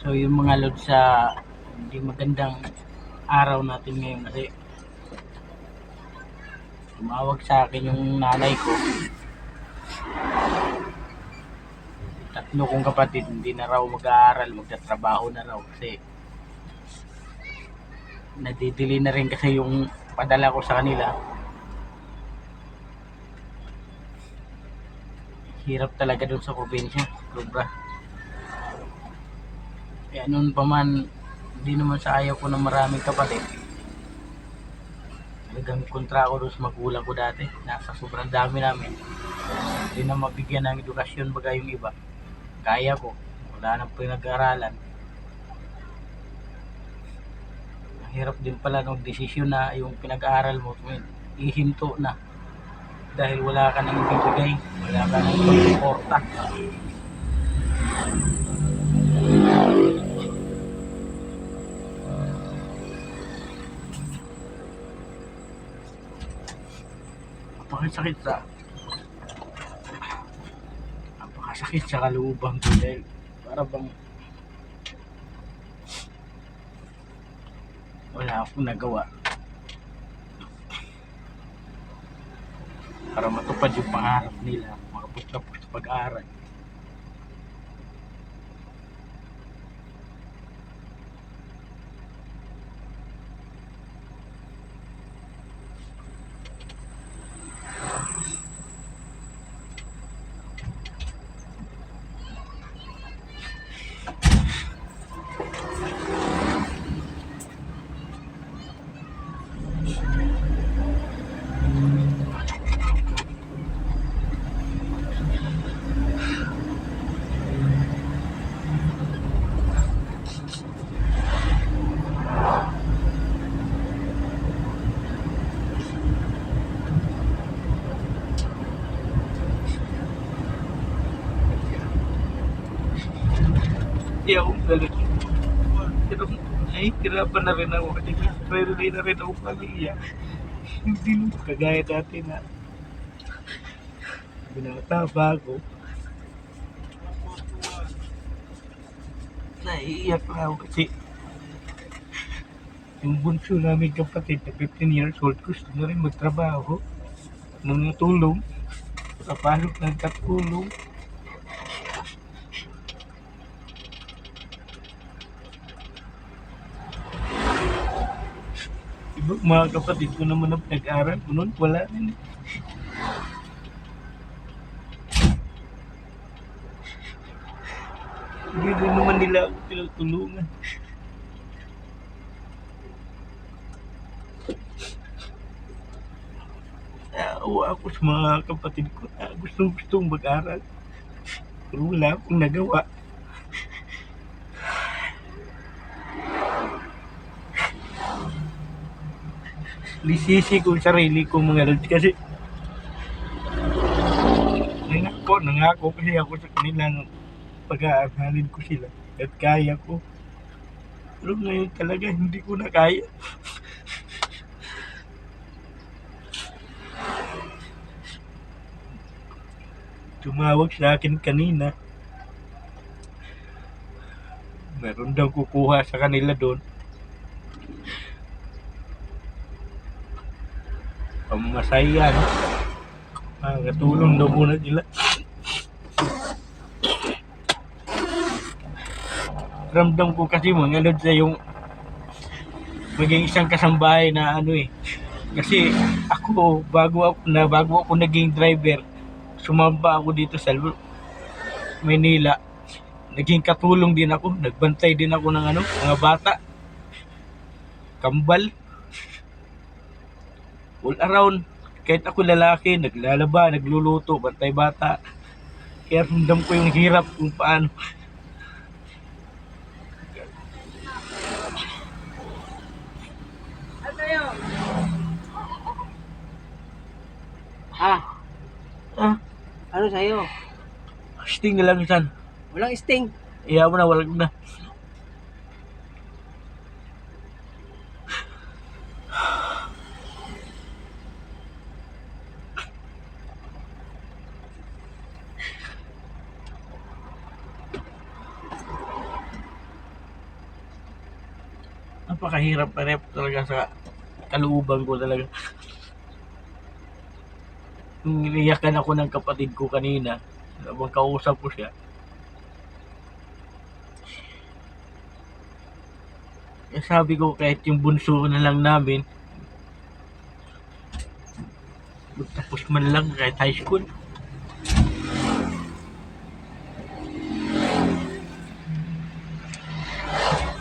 So yung mga lods sa hindi magandang araw natin ngayon kasi tumawag sa akin yung nanay ko. Tatlo kong kapatid hindi na raw mag-aaral, magtatrabaho na raw kasi nadidili na rin kasi yung padala ko sa kanila. Hirap talaga dun sa probinsya, sobra. Kaya noon pa man, hindi naman sa ayaw ko ng maraming kapatid. Talagang kontra ako doon sa magulang ko dati. Nasa sobrang dami namin. Hindi na mabigyan ng edukasyon baga yung iba. Kaya ko. Wala nang pinag-aralan. Hirap din pala ng desisyon na yung pinag-aaral mo ihinto na. Dahil wala ka nang ibibigay. Wala ka nang pagsuporta. Napakasakit sa kalooban ko dahil para bang wala akong nagawa para matupad yung pangarap nila makapagtapos sa pag-aaral. Hindi ako galit. Pero nahihirapan na rin ako kasi pero di na rin ako pamilya. Hindi nung kagaya dati na binata bago. Naiiyak na ako kasi yung bunso namin kapatid na 15 years old gusto na rin magtrabaho nang natulong sa pasok ng katulong. Iba mga kapatid ko naman na pinag-aral ko noon wala rin. Hindi rin naman nila ako tinutulungan. Naawa ako sa mga kapatid ko na gustong mag-aral. Pero wala akong nagawa. Lisisi ko sarili ko mga lods kasi nangako kasi ako sa kanila nung pag-aaralin ko sila at kaya ko. Pero ngayon talaga hindi ko na kaya. Tumawag sa akin kanina. Meron daw kukuha sa kanila doon. Pamamasayan. Katulong daw muna sila. Ramdam ko kasi mga lods na yung maging isang kasambahay na kasi ako bago ako naging driver, sumamba ako dito sa Maynila. Naging katulong din ako, nagbantay din ako ng mga bata. Kambal. All around, kahit ako lalaki, naglalaba, nagluluto, bantay bata. Kaya ramdam ko yung hirap kung paano. Ano sa'yo? Sting na lang san. Walang sting. Iya mo na, walang na. napakahirap na rep talaga sa kalooban ko talaga. Nung iniyakan ako ng kapatid ko kanina, habang kausap ko siya, sabi ko kahit yung bunso na lang namin, magtapos man lang kahit high school.